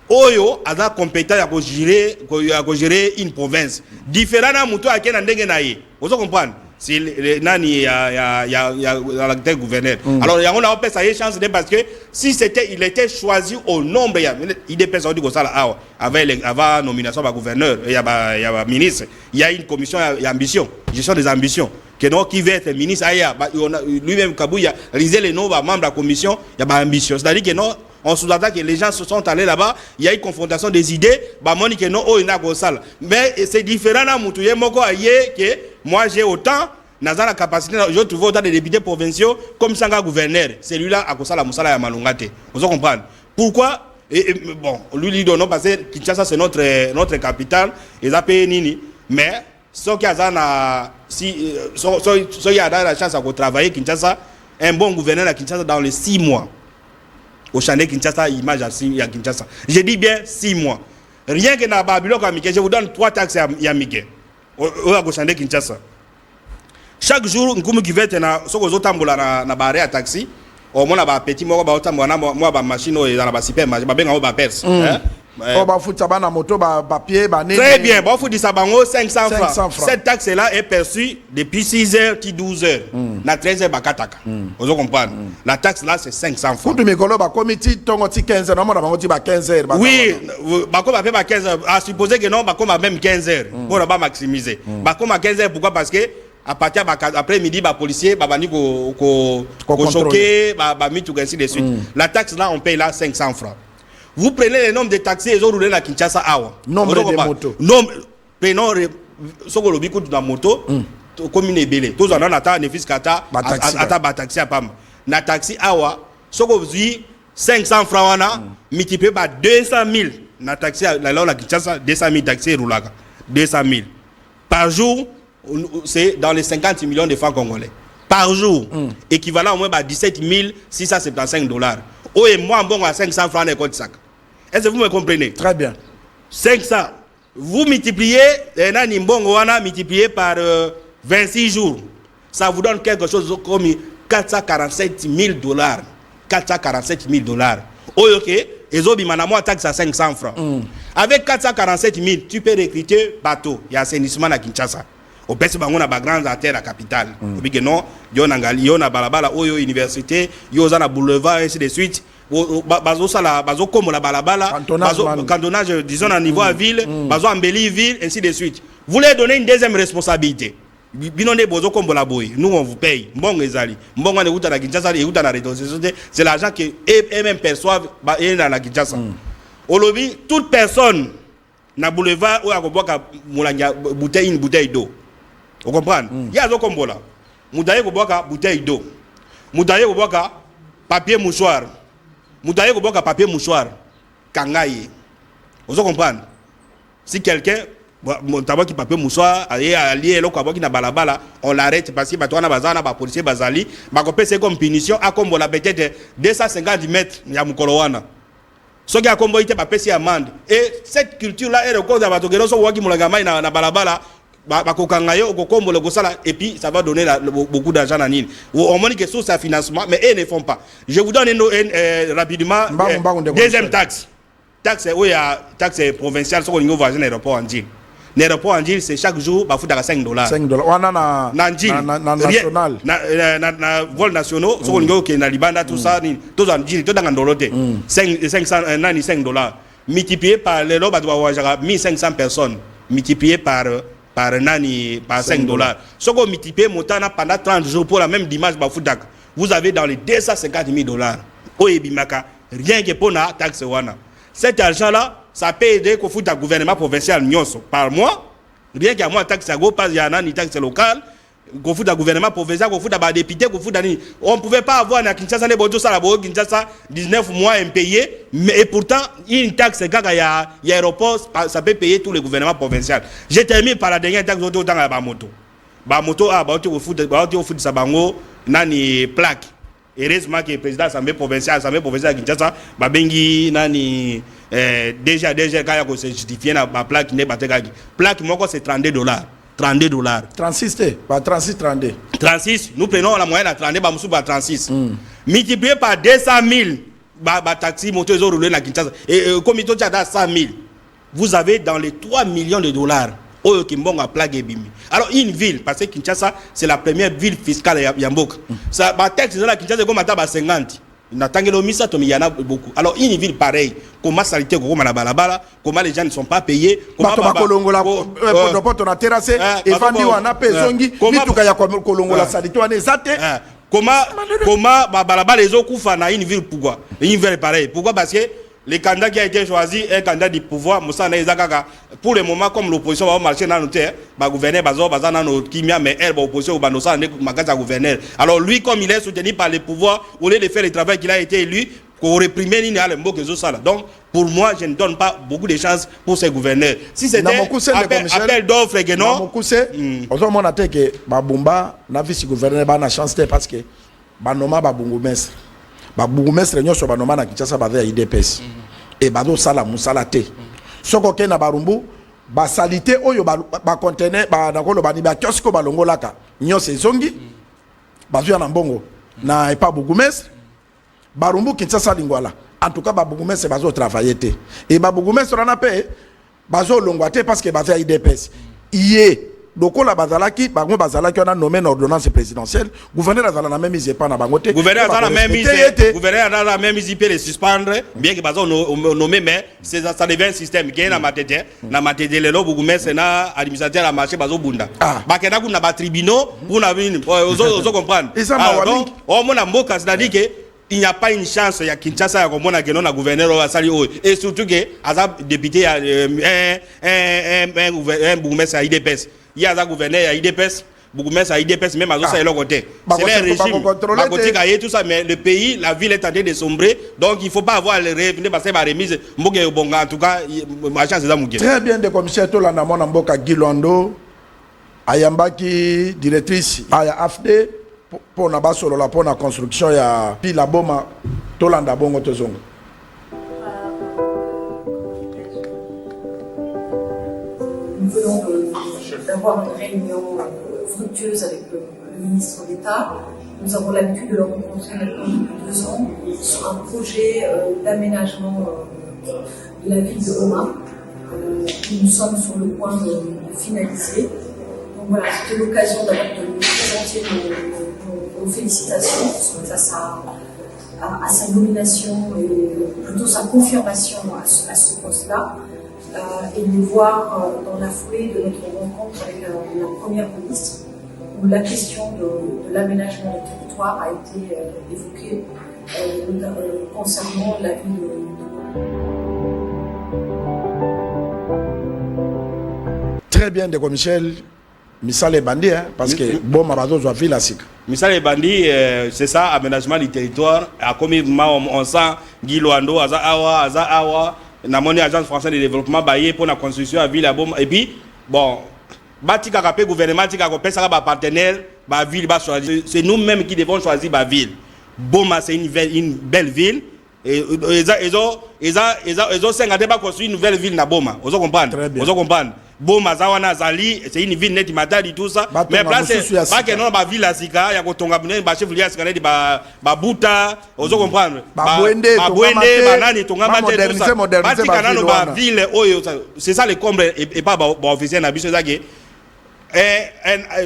Oyo a la compétence à gérer une province. Différent à Moutou à Kenan Dengenaye. Vous comprenez? C'est Nani l'acteur gouverneur. Alors, on a fait ça chance parce que si il était choisi au nombre, il dépend de ça avec la nomination par gouverneur, il y a ministre, il y a une commission d'ambition, gestion des ambitions. Qui veut être ministre, lui-même Kabouya, lisez les noms membres de la commission, il y a ambition. C'est-à-dire que non. On sous-entend que les gens se sont allés là-bas, il y a une confrontation des idées, mais c'est différent à Moutouye Moko que moi j'ai autant, naza la capacité je trouve autant de députés provinciaux comme sanga gouverneur celui-là a kosala musala ya malungate vous comprenez pourquoi bon lui donne parce que Kinshasa c'est notre capitale et ça paye nini mais ce qui a na si il y a la chance à travailler Kinshasa un bon gouverneur à Kinshasa dans les 6 mois au Chandé Kinshasa image à Kinshasa je dis bien 6 mois rien que na Babylone comme je vous donne 3 taxes ya Mike au Chandé Kinshasa chaque jour nkumu qui va na soko zotambola na barre à taxi au moins ba petit moko ba otambola moi ba machine et dans la supermarché ba benga ba perse oh ba futa ba na moto ba papier ba très bien ba futa sa bango 500 francs cette taxe là est perçue depuis 6h ti 12h na 13h ba kataka vous comprenez la taxe là c'est 500 francs kutu mikolo ba comité tongo ti 15h na mona bango ti ba 15h oui ba ko ba fait ba 15h à supposer que non ba ko même 15h pour ba maximiser ba ko 15h pourquoi parce que à partir après midi ba policier ba bani ko choquer ba mis tout ainsi de suite la taxe là on paye là 500 francs vous prenez le nombre de taxis ils ont roulé à Kinshasa awa nombre de motos nombre prenons soko lobi ko na moto commune belé tous en ata ne fiskata ata ba taxi apam na taxi awa soko zi 500 francs wana multiplié par 200 000 na taxi la Kinshasa 200 000 taxis roulaka 200 000 par jour c'est dans les 50 millions de francs congolais par jour, équivalent au moins à 17 675 $. Oh, et moi, bon, à 500 francs de compte sac. Est-ce que vous me comprenez? Très bien. 500. Vous multipliez, multiplié par 26 jours. Ça vous donne quelque chose comme 447 000 $. 447 000 $. Oh, ok. Et Zobimanamo taxe à 500 francs. Avec 447 000, tu peux recruter bateau. Il y a assainissement à Kinshasa. Au pèse bango na ba grande artère la capitale obi que non yo na ngali yo na balabala oyo université yo za na boulevard ainsi de suite bazo sala bazo comme la balabala cantonage disons à niveau à ville bazo embellir ville ainsi de suite vous leur donnez une deuxième responsabilité binonde bozo comme la boy nous on vous paye mbongo ezali mbongo ne uta na Kinshasa et uta na société c'est l'argent que eux même perçoivent et na la Kinshasa au lobby toute personne na boulevard ou akoboka mulanga bouteille d'eau. Vous comprenez? Il y a un combo là. Moudaye ko boka bouteille d'eau. Moudaye ko boka papier mouchoir. Moudaye ko boka papier mouchoir. Kangaye. Vous comprenez? Si quelqu'un mon tabac qui papier mouchoir allié lo ko na balabala on l'arrête parce que batona bazana ba policier bazali ba ko pese comme punition a combo la peut-être 250 mètres ya mukolo wana. Ce qui a combo ite ba pese amende et cette culture là est le cause d'abato que so waki mulanga mai na balabala et puis ça va donner beaucoup d'argent à Nîmes. On m'a dit que c'est un financement, mais eux ne font pas. Je vous donne rapidement deuxième taxe. Taxe, oui, taxe provinciale, sur le niveau voisin de l'aéroport en Gilles. L'aéroport en Gilles, c'est chaque jour, bah, faut $5. 5 $. On a national. Na vol nationaux, sur le niveau qui est na Libanda, tout ça, tout en Gilles, tout dans Andolote. 500 $. Multiplié par les lobes, 1500 personnes. Multiplié par 5 $. Ce qu'on multiplie montana pendant 30 jours pour la même dimanche, vous avez dans les 250 000 $. Oebimaka, rien que pour la taxe wana. Cet argent-là, ça peut aider au foot gouvernement provincial nyonso par mois. Rien qu'à moi taxe à go pas y a ni taxe locale. Au foot gouvernement provincial, au foot à député, au foot on ne pouvait pas avoir na Kinshasa les bodos à la Kinshasa 19 mois impayés, mais et pourtant une taxe gaga y a aéroport ça peut payer tous les gouvernements provinciaux. J'ai terminé par la dernière taxe auto dans la moto. Ba moto a ba au foot sa bango nani plaque. Heureusement que le président de l'Assemblée provinciale de Kinshasa ba bengi nani déjà quand il se justifier na ba plaque ne ba tegaki. Plaque moko c'est $32. $32. 36, pas 36, 32. 36, nous prenons la moyenne à 32, bah, nous 36. Multiplié par 200 000, bah, taxi, moto, ils ont roulé dans Kinshasa. Et comme ils ont déjà 100 000, vous avez dans les 3 millions de $. Oh, Kimbonga plague et bimi. Alors, une ville, parce que Kinshasa, c'est la première ville fiscale à Yamboka. Ça, bah, taxe, là, Kinshasa, comme à 50. Il y en a beaucoup. Alors, une ville pareille, comment salité, comment la balabala, comment les gens ne sont pas payés, comment balabala les eaux na une ville pourquoi? Une ville pareille. Pourquoi? Parce que le candidat qui a été choisi est un candidat du pouvoir. Pour le moment, comme l'opposition va marcher dans nos terres, le gouverneur va mais elle, l'opposition va gouverneur. Alors lui, comme il est soutenu par le pouvoir, au lieu de faire le travail qu'il a été élu, pour réprimer les donc, pour moi, je ne donne pas beaucoup de chances pour ces gouverneurs. Si c'était appel d'offres, non. On a dit que Babumba n'a vice-gouverneur n'a chance parce que Banoma Babungumestre. Babungumestre n'y a pas Banoma na Kinshasa ba IDPS. Et Bado Sala Musalate. Soko ke na Barumbu, ba salité oyo ba conteneur ba nakolo ba ni ba kiosko ba longolaka. Nyo se zongi. Bazu na mbongo. Na epa Bungumestre. Barumbu Kinshasa lingwala. En tout cas, Babungumestre bazo travailler te. Et Babungumestre on a payé bazo longwate parce que bazo IDPS. Iye donc la bazalaki, bango bazalaki on a nommé une ordonnance présidentielle. Gouverneur a la même mise pas na bangote. Gouverneur a la même mise. Gouverneur a la même mise peut les suspendre bien que bazo nommé mais ça devient un système qui est na matete le lo Bougumestre na administrateur a marché bazo bunda. Ba kena kuna ba tribunaux pour na vini ozo comprendre. Donc au mona mboka c'est-à-dire que il n'y a pas une chance ya Kinshasa ya komona que non na gouverneur wa sali o et surtout que azab député un Bougumestre à IDPS. Il y a un gouverneur à IDPS, Bougumestre à IDPS, même à Zosa et l'autre côté. C'est le régime. Tout ça, mais le pays, la ville est en train de sombrer. Donc il ne faut pas avoir le rêve de passer par la remise. En tout cas, ma chance est là. Très bien, de commissaire Tolanda Monamboka Gilondo, Ayambaki, directrice Aya AFD, pour la base sur la construction, il y a Pila Boma, Tolanda Bongo Tozongo. Nous venons d'avoir une réunion fructueuse avec le ministre d'État. Nous avons l'habitude de le rencontrer maintenant depuis 2 ans sur un projet d'aménagement de la ville de Goma que nous sommes sur le point de finaliser. Donc voilà, c'était l'occasion de lui présenter nos félicitations suite à sa nomination et plutôt sa confirmation à ce poste-là. Et de voir dans la foulée de notre rencontre avec la première ministre, où la question de l'aménagement du territoire a été évoquée concernant la ville de Très bien, de Michel. Misal et Bandi, parce que bon, Mabazo doit vivre la SIC. Misal et Bandi, c'est ça, aménagement du territoire. À combien on sent Guy Loando, Aza Awa. Na monnaie agence française de développement baillé pour la construction à ville à Boma et puis bon bati kakapé gouvernement tika ko pesa ba partenaire ba ville ba choisir c'est nous-mêmes qui devons choisir ba ville. Boma c'est une belle ville et ils ont 50 pas construire une nouvelle ville na Boma. Vous comprendre Boma zawana zali c'est une ville net matadi tout ça mais place pas que non ba ville à Sika ya ko tonga ba chef lié à Sika de ba buta vous comprendre ba Bwende ba nani tonga matadi tout ça bati kanano ba ville oyo c'est ça le comble et pas ba officiel na biso zaki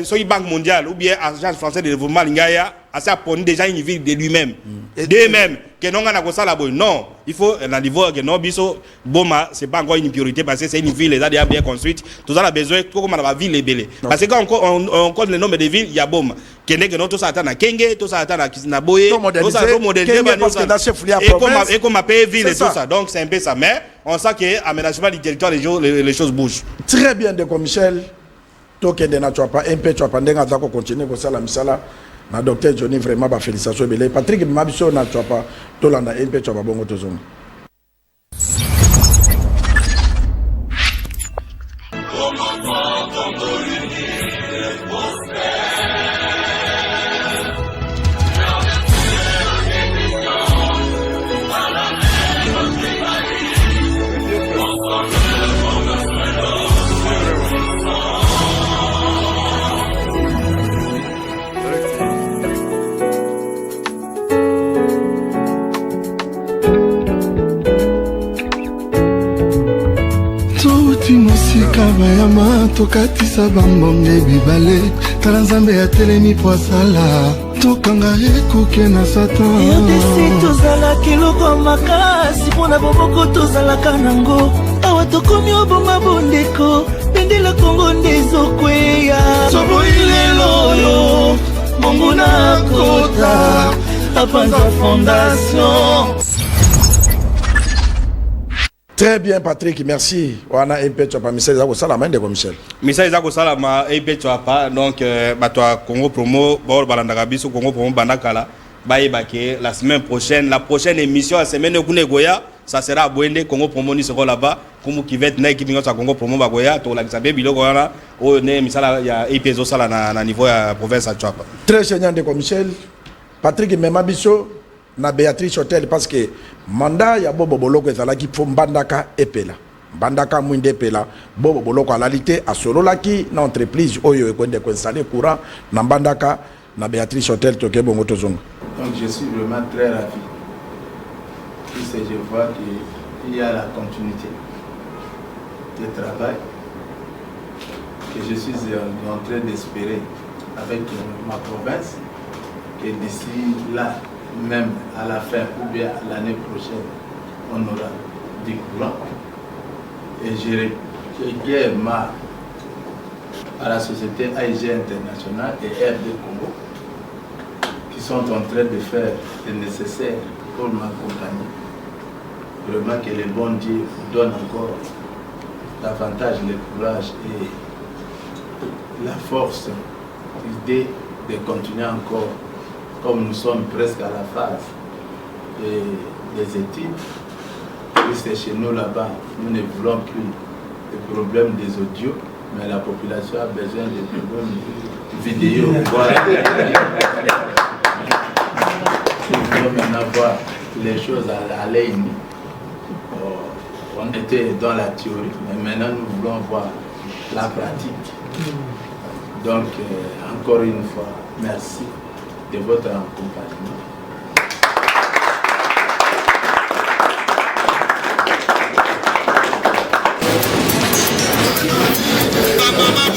soit Banque mondiale ou bien agence française de développement lingaya a poni déjà une ville de lui-même d'eux-mêmes que non on a ça là non il faut à niveau que non biso Boma c'est pas encore une priorité parce que c'est une ville déjà bien construite tout ça a besoin comme la ville est belle parce que quand on compte le nombre de villes il y a Boma que non tout ça attend à Kenge tout ça attend à Kisinaboye tout ça moderniser parce que la chef lié à province et comme payer ville et tout ça donc c'est un peu ça mais on sent que aménagement du territoire les choses bougent. Très bien de Michel. Toke de na chopa MP chopa ndenga zako continuer ko sala misala na docteur Johnny vraiment ba félicitations belé Patrick Mabiso na chopa Tolanda MP chopa bongo tozongo. Bayama tokatisa bambonge bibale tala nzambe ya telemi po asala tokanga ekuke na satan yodesi tozalaki loko makasi mpona boboko tozalaka nango awa tokomi oboma bondeko bendela kongo nde ezokweya soboyilelo oyo mongo na kota apanza fondation Très bien Patrick, merci. On a un peu de message à ça la main de Michel. Message à ça la main et peu pas donc toi Congo promo bord balandaka biso Congo promo bandakala la semaine prochaine, la prochaine émission la semaine de Goya, ça sera à Bouende, Congo promo ni sera là-bas, comme qui va être na équipe à Congo promo Bagoya, to la Xavier Biloko là, au né misala ya EPSO sala na niveau ya province à Chapa. Très génial de Michel. Patrick Mema biso na Béatrice Hotel parce que mandat ya Bobo Boloko ezala ki fo mbandaka epela. Mbandaka mwinde epela Bobo Boloko alalité a solo laki na entreprise oyo ekwende ko installer courant na mbandaka na Béatrice Hotel toke bongo tozonga. Donc je suis vraiment très ravi. Puisque je vois qu'il y a la continuité de travail que je suis en train d'espérer avec ma province que d'ici là, même à la fin ou bien l'année prochaine, on aura du courant. Et je guère à la société AIG International et RD Congo qui sont en train de faire le nécessaire pour m'accompagner. Vraiment que le bon Dieu vous donne encore davantage le courage et la force d'idée de continuer encore, comme nous sommes presque à la phase des études, puisque chez nous là-bas, nous ne voulons plus de problèmes des audios, mais la population a besoin de problèmes vidéo. Voilà. Nous voulons maintenant voir les choses à l'œil. On était dans la théorie, mais maintenant nous voulons voir la pratique. Donc, encore une fois, merci de votre accompagnement.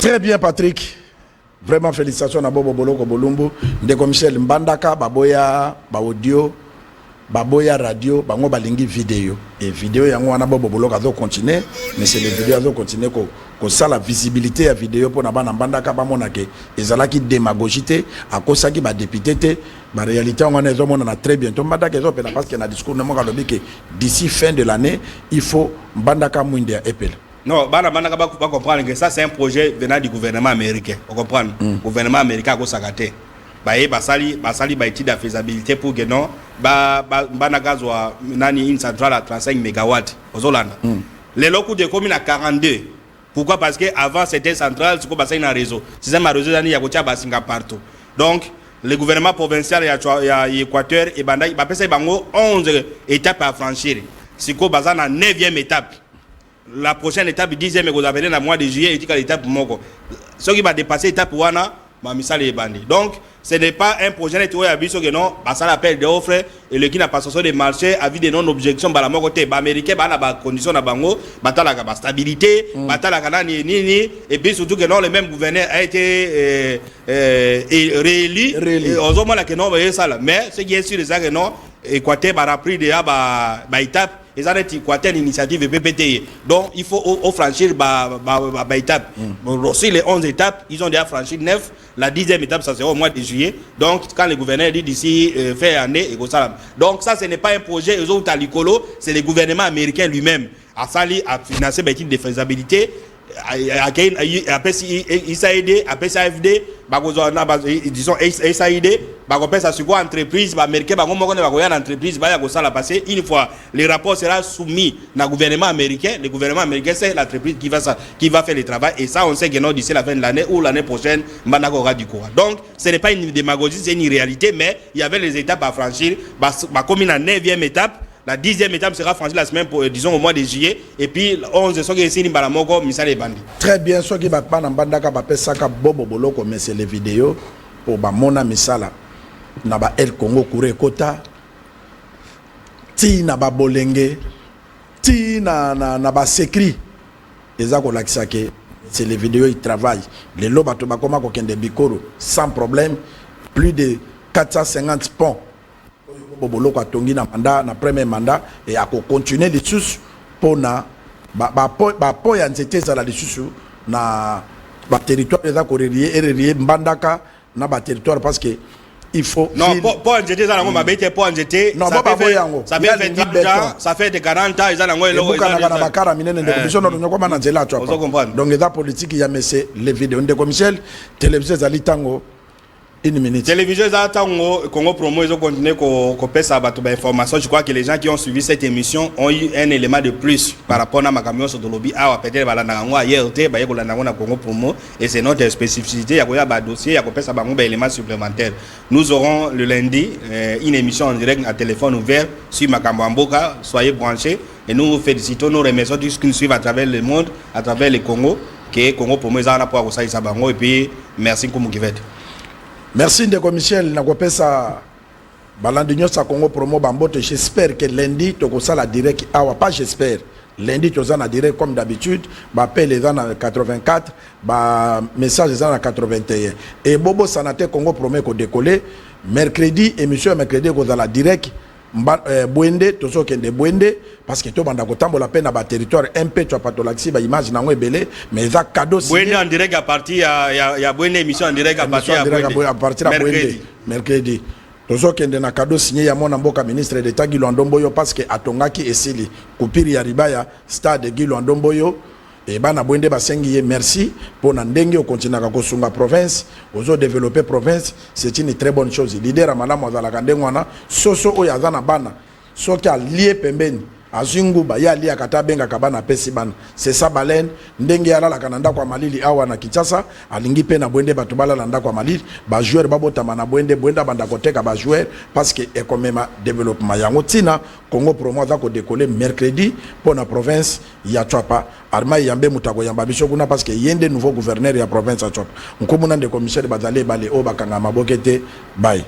Très bien Patrick. Vraiment félicitations à Bobo Boloko Bolumbu. Ndeko Michel Mbandaka, Baboya, Audio, Baboya Radio, Bango Balingi vidéo. Et vidéo, yango wana Bobo Boloko azo continuer, mais c'est les vidéos azo continuer ko ça la visibilité à vidéo pour nabana Mbandaka bamona ke ezalaki démagogité à cause qui ba député ba réalité on est on a très bientôt Mbandaka ezo pena parce que na discours na moka lobi que d'ici fin de l'année, il faut Mbandaka mwinde epel. Non, bana pas comprendre que ça c'est un projet venant du gouvernement américain. On comprend. Le gouvernement américain a sakaté. Basali étude de faisabilité pour que non bana gazwa nani une centrale à 35 MW aux Hollande. Les locaux de commune à 42. Pourquoi? Parce que avant c'était centrale, c'est quoi un réseau. C'est un réseau d'année il y a basinga partout. Donc le gouvernement provincial il y a Équateur et banda il appelle ça bango 11 étapes à franchir. C'est quoi bazan à 9e étape. La prochaine étape, 10e, vous avez le mois de juillet, et l'étape Moko. Ce qui va dépasser l'étape Wana, Mamisa les bandits. Donc, ce n'est pas un projet qui est non, ça l'appel d'offres et le qui n'a pas sorti des marchés, avis de non-objection, bah la côté, bah américain, bah la condition à Bango, bah la stabilité, bah la ni, et puis surtout que non, le même gouverneur a été réélu. Aux hommes là que non, mais ce qui est sûr, c'est que non, Équateur va repris déjà bah étape. Ils ont été l'initiative PPT. Donc, il faut franchir la étape. Aussi, les 11 étapes, ils ont déjà franchi 9. La 10e étape, ça sera au mois de juillet. Donc, quand le gouverneur dit d'ici fin année, donc, ça, ce n'est pas un projet, c'est le gouvernement américain lui-même. A financé l'étude de faisabilité. ISAID, APSAFD, disons SAID, ça sur quoi entreprise américaine, entreprise, une fois le rapport sera soumis au gouvernement américain, le gouvernement américain c'est l'entreprise qui va faire le travail et ça on sait que non d'ici la fin de l'année ou l'année prochaine, Mbandaka aura du courant. Donc ce n'est pas une démagogie, c'est une réalité, mais il y avait les étapes à franchir, comme une 9e étape. La 10e étape sera franchie la semaine, disons au mois de juillet. Et puis, 11 sont ici, Balamoko, Missa les bandits. Très bien, ceux qui battent en Bandaka, Saka Bobo Boloko, mais c'est les vidéos pour Mona Missala. Naba El Congo Kouré Kota. Ti Naba Bolenge. Ti Naba Sekri. Et ça, c'est les vidéos, ils travaillent. Les lobes, Tobakoma, Kokende Bikoro, sans problème. Plus de 450 ponts. Boboloko a tongi na mandat na premier mandat et a continuer les sous pour na po ya nzete za la sous na ba territoire za ko relier Mbandaka na ba territoire parce que il faut non pour NGT ça ma bête pour NGT non ça fait de 40 ans ils ont ngoi lo na bakara minene de commission no nyoko bana nzela tu donc eza politique ya monsieur les vidéos de Michel télévision za litango une minute. Télévision Zatango, Congo Promo, ils ont continué qu'on paie ça à information. Je crois que les gens qui ont suivi cette émission ont eu un élément de plus par rapport à ma camion sur le lobby. Ah, peut-être à IRT, Congo Promo, et c'est notre spécificité. Il y a un dossier, il y a un élément supplémentaire. Nous aurons le lundi une émission en direct à téléphone ouvert sur Makamboamboka. Soyez branchés et nous vous félicitons, nous remercions tous ceux qui nous suivent à travers le monde, à travers le Congo, que Congo Promo est là pour ça et puis merci pour Kivet. Merci Ndeko Michel nakopesa balandinyo sa Congo Promo Bambote. J'espère que lundi tu ça la direct awa pas j'espère lundi tu ça na direct comme d'habitude ba appel les dans 84 ba message les dans 81 et bobo sanate Congo Promo ko décoller mercredi émission mercredi ko dans la direct Bwende tozo kende Bwende parce que to banda ko tambola pe na ba territoire MP tu patolaxi ba image na ngwe belé mais za cadeau Bwende en direct à partir ya Bwende émission en direct à partir à Bwende mercredi tozo kende na cadeau signé ya mona mboka ministre d'État Guy Lwandomboyo parce que atongaki esili kupiri ya ribaya stade Guy Lwandomboyo et bana Bwende basengi merci pour na ndenge au continent ka kosunga province ozo développer province c'est une très bonne chose leader amala mwazala kandengwana soso oyazana bana soki alié pembeni azunguba ya ali akatabenga kabana pesi bana c'est ça balen ndenge ya la kananda kwa malili awa na Kinshasa alingi pe na Bwende batu bala landa kwa malili ba joueur babotama na Bwende banda koteka ba joueur parce que ekomema développement yango tina Congo Promo za ko décoller mercredi pour la province ya Chwapa arma yambe mutako yamba biso kuna parce que yende nouveau gouverneur ya province ya Chwapa nkomuna de commissaire bazale bale o bakanga mabokete bye